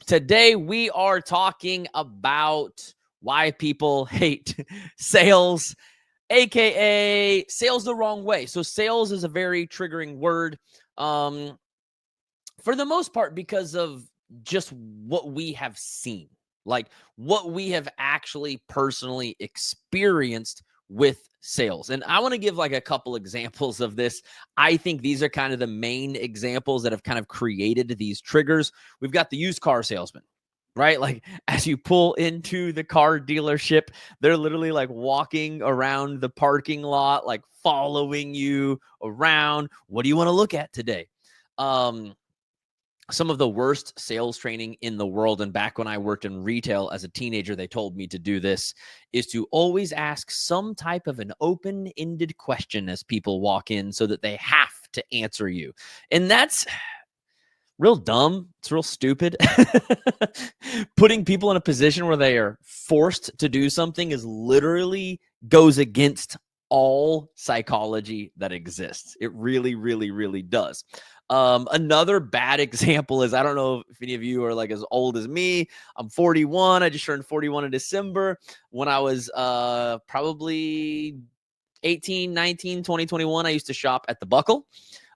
Today, we are talking about why people hate sales, aka sales the wrong way. So, sales is a very triggering word um, for the most part because of just what we have seen, like what we have actually personally experienced with sales. And I want to give like a couple examples of this. I think these are kind of the main examples that have kind of created these triggers. We've got the used car salesman, right? Like as you pull into the car dealership, they're literally like walking around the parking lot, like following you around. What do you want to look at today? Some of the worst sales training in the world, and back when I worked in retail as a teenager, they told me to do this, is to always ask some type of an open-ended question as people walk in so that they have to answer you. And that's real dumb. It's real stupid. Putting people in a position where they are forced to do something is literally goes against all psychology that exists. It really, really, really does. Another bad example is, I don't know if any of you are like as old as me. I'm 41. I just turned 41 in December. When I was probably 18, 19, 20, 21, I used to shop at the Buckle.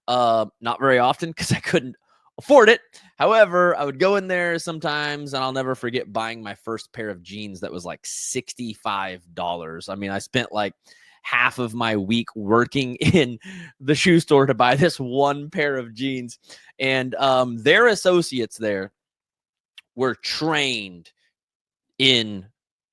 Not very often because I couldn't afford it. However, I would go in there sometimes, and I'll never forget buying my first pair of jeans that was like $65. I mean, I spent like half of my week working in the shoe store to buy this one pair of jeans. And their associates there were trained in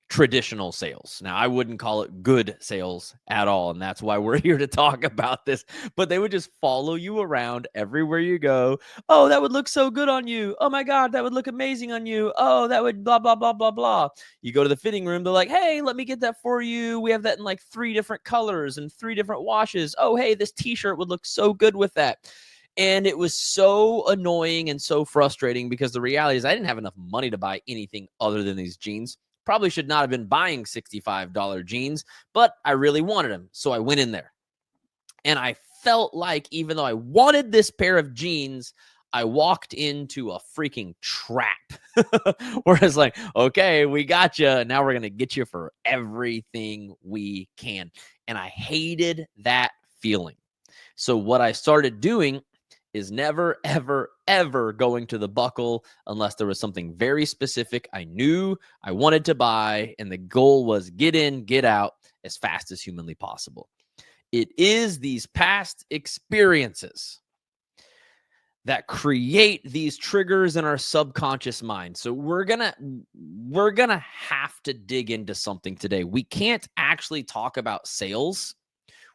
traditional sales. Now, I wouldn't call it good sales at all, and that's why we're here to talk about this. But they would just follow you around everywhere you go. Oh, that would look so good on you. Oh my God, that would look amazing on you. Oh, that would blah, blah, blah, blah, blah. You go to the fitting room, they're like, hey, let me get that for you. We have that in like 3 different colors and 3 different washes. Oh, hey, this t-shirt would look so good with that. And it was so annoying and so frustrating because the reality is I didn't have enough money to buy anything other than these jeans. Probably should not have been buying $65 jeans, but I really wanted them. So I went in there and I felt like even though I wanted this pair of jeans, I walked into a freaking trap where it's like, okay, we got you. Now we're going to get you for everything we can. And I hated that feeling. So what I started doing is never, ever, ever going to the Buckle unless there was something very specific I knew I wanted to buy, and the goal was get in, get out as fast as humanly possible. It is these past experiences that create these triggers in our subconscious mind. So we're gonna have to dig into something today. We can't actually talk about sales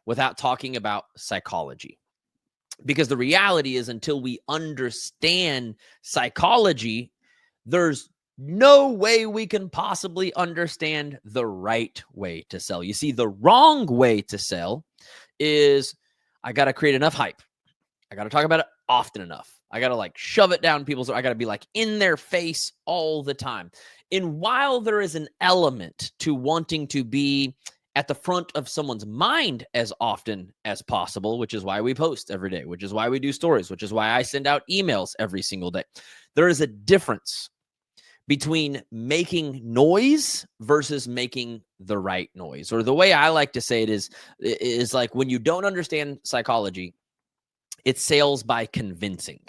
without talking about psychology. Because the reality is, until we understand psychology, there's no way we can possibly understand the right way to sell. You see, the wrong way to sell is I got to create enough hype. I got to talk about it often enough. I got to like shove it down people's, I got to be like in their face all the time. And while there is an element to wanting to be at the front of someone's mind as often as possible, which is why we post every day, which is why we do stories, which is why I send out emails every single day. There is a difference between making noise versus making the right noise. Or the way I like to say it is like when you don't understand psychology, it's sales by convincing.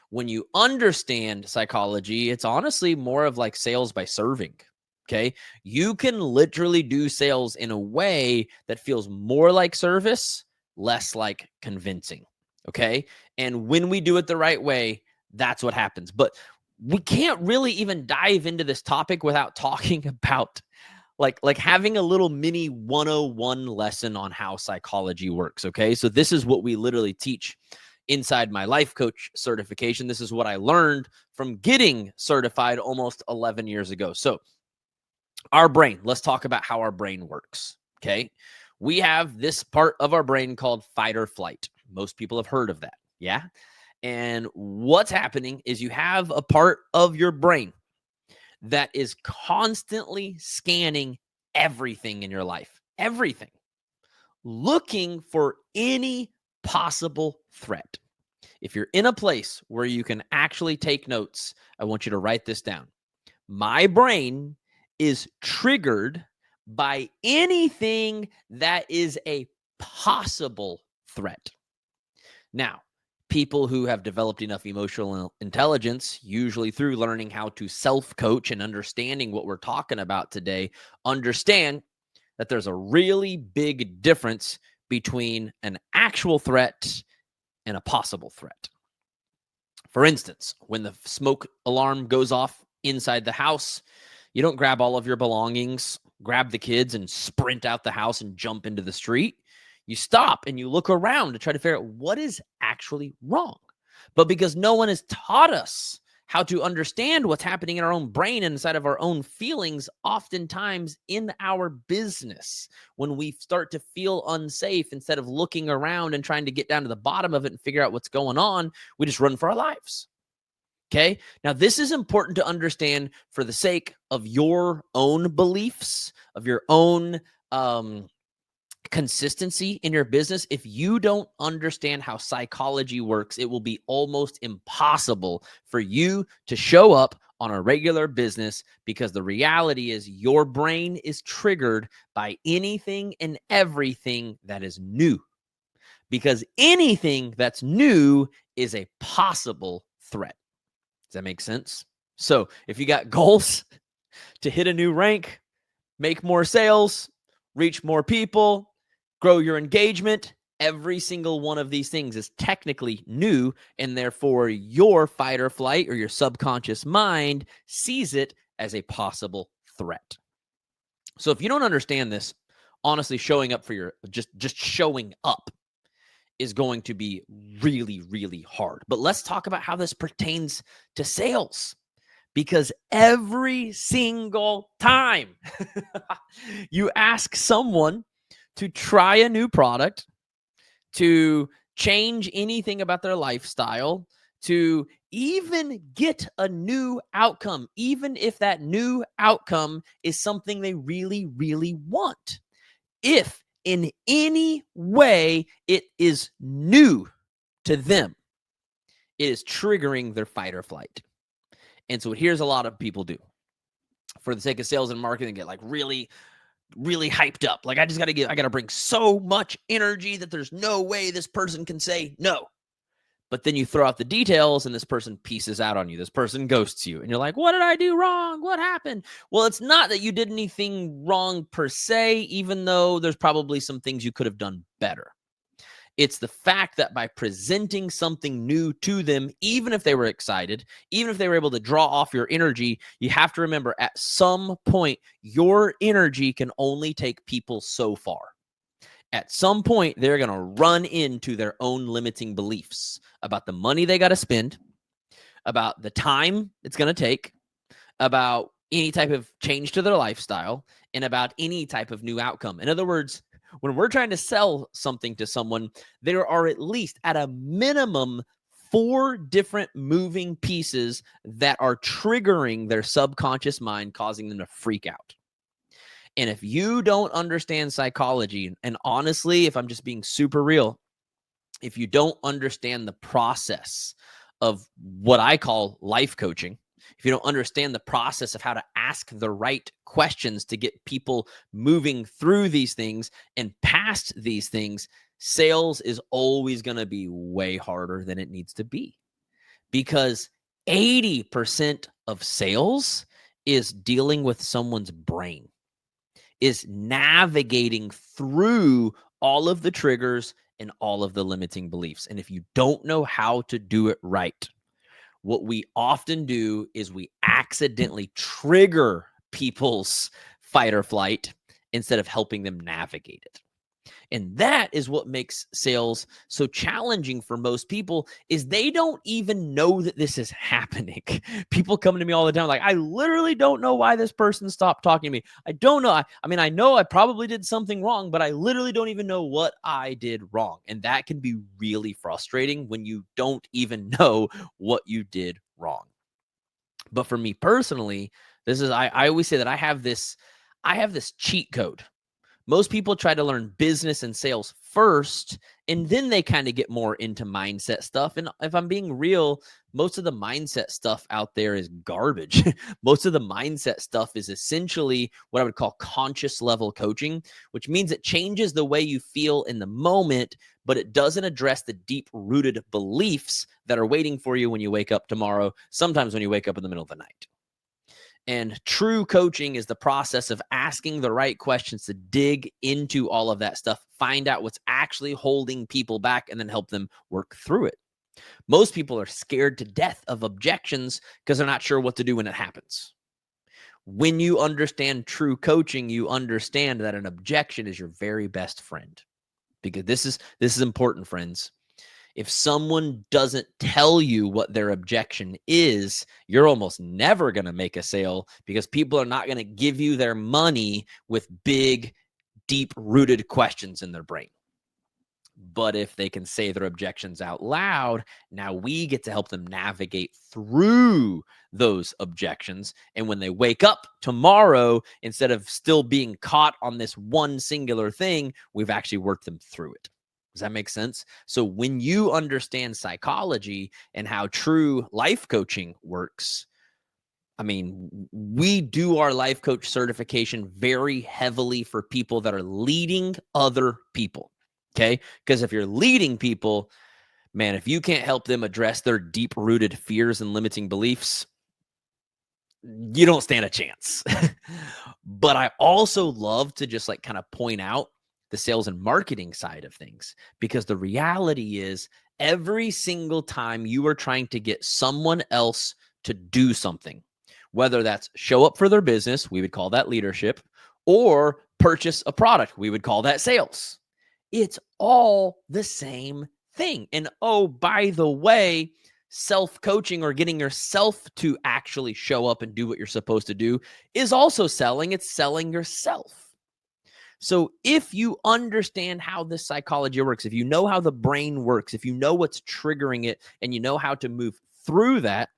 When you understand psychology, it's honestly more of like sales by serving. Okay. You can literally do sales in a way that feels more like service, less like convincing. Okay. And when we do it the right way, that's what happens. But we can't really even dive into this topic without talking about like having a little mini 101 lesson on how psychology works. Okay. So this is what we literally teach inside my life coach certification. This is what I learned from getting certified almost 11 years ago. So our brain, let's talk about how our brain works. Okay. We have this part of our brain called fight or flight. Most people have heard of that. Yeah. And what's happening is you have a part of your brain that is constantly scanning everything in your life, everything, looking for any possible threat. If you're in a place where you can actually take notes, I want you to write this down. My brain is triggered by anything that is a possible threat. Now, people who have developed enough emotional intelligence, usually through learning how to self-coach and understanding what we're talking about today, understand that there's a really big difference between an actual threat and a possible threat. For instance, when the smoke alarm goes off inside the house, you don't grab all of your belongings, grab the kids, and sprint out the house and jump into the street. You stop and you look around to try to figure out what is actually wrong. But because no one has taught us how to understand what's happening in our own brain and inside of our own feelings, oftentimes in our business, when we start to feel unsafe, instead of looking around and trying to get down to the bottom of it and figure out what's going on, we just run for our lives. Okay. Now, this is important to understand for the sake of your own beliefs, of your own consistency in your business. If you don't understand how psychology works, it will be almost impossible for you to show up on a regular business, because the reality is your brain is triggered by anything and everything that is new, because anything that's new is a possible threat. Does that make sense? So if you got goals to hit a new rank, make more sales, reach more people, grow your engagement, every single one of these things is technically new, and therefore your fight or flight or your subconscious mind sees it as a possible threat. So if you don't understand this, honestly, showing up for your just showing up is going to be really, really hard. But let's talk about how this pertains to sales, because every single time you ask someone to try a new product, to change anything about their lifestyle, to even get a new outcome, even if that new outcome is something they really, really want, if in any way it is new to them, it is triggering their fight or flight. And so here's a lot of people do. For the sake of sales and marketing, get like really hyped up. Like, I got to bring so much energy that there's no way this person can say no. But then you throw out the details and this person pieces out on you. This person ghosts you. And you're like, what did I do wrong? What happened? Well, it's not that you did anything wrong per se, even though there's probably some things you could have done better. It's the fact that by presenting something new to them, even if they were excited, even if they were able to draw off your energy, you have to remember at some point, your energy can only take people so far. At some point, they're going to run into their own limiting beliefs about the money they got to spend, about the time it's going to take, about any type of change to their lifestyle, and about any type of new outcome. In other words, when we're trying to sell something to someone, there are at least at a minimum 4 different moving pieces that are triggering their subconscious mind, causing them to freak out. And if you don't understand psychology, and honestly, if I'm just being super real, if you don't understand the process of what I call life coaching, if you don't understand the process of how to ask the right questions to get people moving through these things and past these things, sales is always going to be way harder than it needs to be, because 80% of sales is dealing with someone's brain, is navigating through all of the triggers and all of the limiting beliefs. And if you don't know how to do it right, what we often do is we accidentally trigger people's fight or flight instead of helping them navigate it. And that is what makes sales so challenging for most people, is they don't even know that this is happening. People come to me all the time like, I literally don't know why this person stopped talking to me. I don't know. I mean, I know I probably did something wrong, but I literally don't even know what I did wrong. And that can be really frustrating when you don't even know what you did wrong. But for me personally, this is, I always say that I have this cheat code Most people try to learn business and sales first, and then they kind of get more into mindset stuff. And if I'm being real, most of the mindset stuff out there is garbage. Most of the mindset stuff is essentially what I would call conscious level coaching, which means it changes the way you feel in the moment, but it doesn't address the deep rooted beliefs that are waiting for you when you wake up tomorrow, sometimes when you wake up in the middle of the night. And true coaching is the process of asking the right questions to dig into all of that stuff, find out what's actually holding people back, and then help them work through it. Most people are scared to death of objections because they're not sure what to do when it happens. When you understand true coaching, you understand that an objection is your very best friend. Because this is important, friends. If someone doesn't tell you what their objection is, you're almost never going to make a sale because people are not going to give you their money with big, deep-rooted questions in their brain. But if they can say their objections out loud, now we get to help them navigate through those objections. And when they wake up tomorrow, instead of still being caught on this one singular thing, we've actually worked them through it. Does that make sense? So when you understand psychology and how true life coaching works, I mean, we do our life coach certification very heavily for people that are leading other people. Okay. Because if you're leading people, man, if you can't help them address their deep rooted fears and limiting beliefs, you don't stand a chance. But I also love to just like kind of point out the sales and marketing side of things, because the reality is every single time you are trying to get someone else to do something, whether that's show up for their business, we would call that leadership, or purchase a product, we would call that sales. It's all the same thing. And oh, by the way, self-coaching or getting yourself to actually show up and do what you're supposed to do is also selling. It's selling yourself. So if you understand how this psychology works, if you know how the brain works, if you know what's triggering it, and you know how to move through that,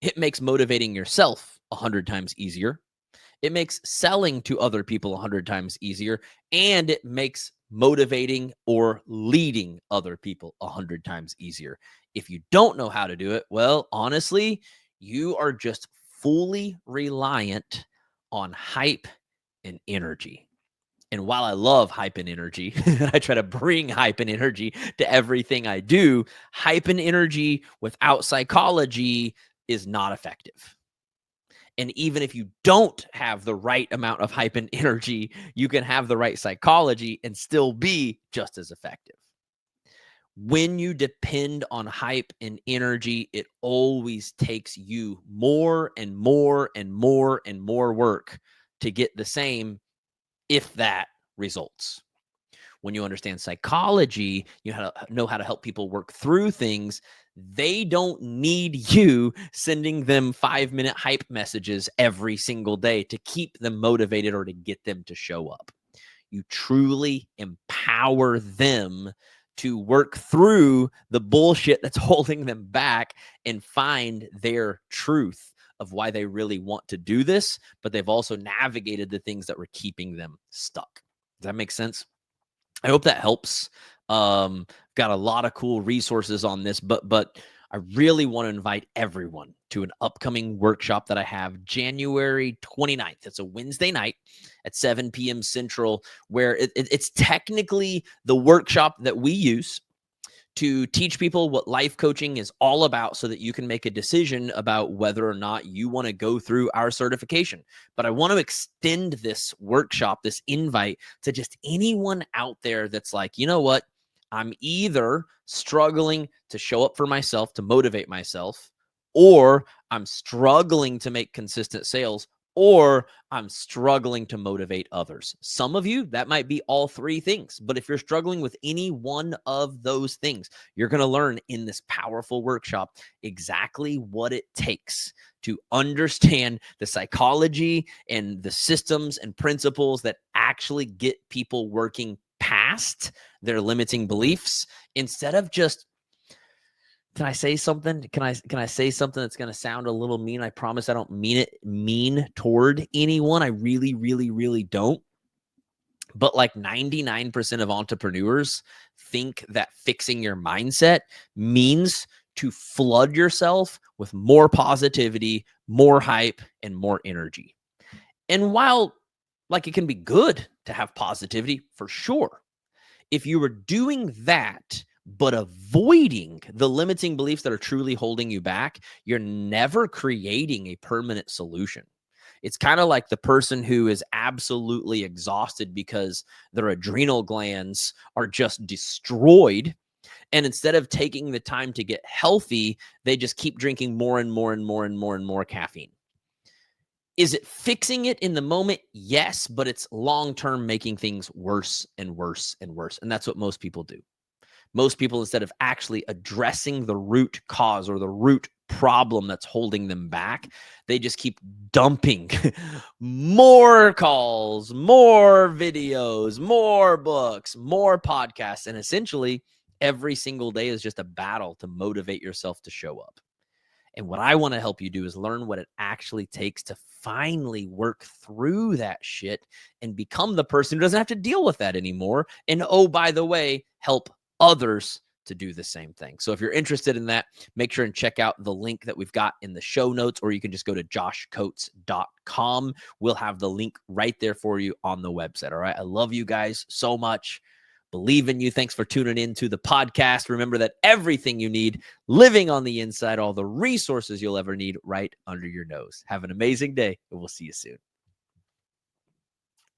it makes motivating yourself 100 times easier. It makes selling to other people 100 times easier, and it makes motivating or leading other people 100 times easier. If you don't know how to do it, well, honestly, you are just fully reliant on hype and energy. And while I love hype and energy, I try to bring hype and energy to everything I do, hype and energy without psychology is not effective. And even if you don't have the right amount of hype and energy, you can have the right psychology and still be just as effective. When you depend on hype and energy, it always takes you more and more and more and more work to get the same, if that, results. When you understand psychology, you know how to help people work through things. They don't need you sending them 5-minute hype messages every single day to keep them motivated or to get them to show up. You truly empower them to work through the bullshit that's holding them back and find their truth of why they really want to do this, but they've also navigated the things that were keeping them stuck. Does that make sense? I hope that helps. Got a lot of cool resources on this, but I really want to invite everyone to an upcoming workshop that I have January 29th. It's a Wednesday night at 7 p.m. Central, where it's technically the workshop that we use to teach people what life coaching is all about so that you can make a decision about whether or not you want to go through our certification. But I want to extend this workshop, this invite, to just anyone out there that's like, you know what? I'm either struggling to show up for myself, to motivate myself, or I'm struggling to make consistent sales, or I'm struggling to motivate others. Some of you, that might be all three things. But if you're struggling with any one of those things, you're going to learn in this powerful workshop exactly what it takes to understand the psychology and the systems and principles that actually get people working past their limiting beliefs, instead of just, can I say something? Can I say something that's going to sound a little mean? I promise I don't mean it mean toward anyone. I really, really, really don't. But like 99% of entrepreneurs think that fixing your mindset means to flood yourself with more positivity, more hype, and more energy. And while like it can be good to have positivity for sure, if you were doing that, but avoiding the limiting beliefs that are truly holding you back, you're never creating a permanent solution. It's kind of like the person who is absolutely exhausted because their adrenal glands are just destroyed. And instead of taking the time to get healthy, they just keep drinking more and more and more and more and more caffeine. Is it fixing it in the moment? Yes, but it's long-term making things worse and worse and worse. And that's what most people do. Most people, instead of actually addressing the root cause or the root problem that's holding them back, they just keep dumping more calls, more videos, more books, more podcasts. And essentially, every single day is just a battle to motivate yourself to show up. And what I want to help you do is learn what it actually takes to finally work through that shit and become the person who doesn't have to deal with that anymore. And oh, by the way, help others to do the same thing. So if you're interested in that, make sure and check out the link that we've got in the show notes, or you can just go to joshcoates.com. We'll have the link right there for you on the website. All right. I love you guys so much. Believe in you. Thanks for tuning in to the podcast. Remember that everything you need living on the inside, all the resources you'll ever need right under your nose. Have an amazing day, and we'll see you soon.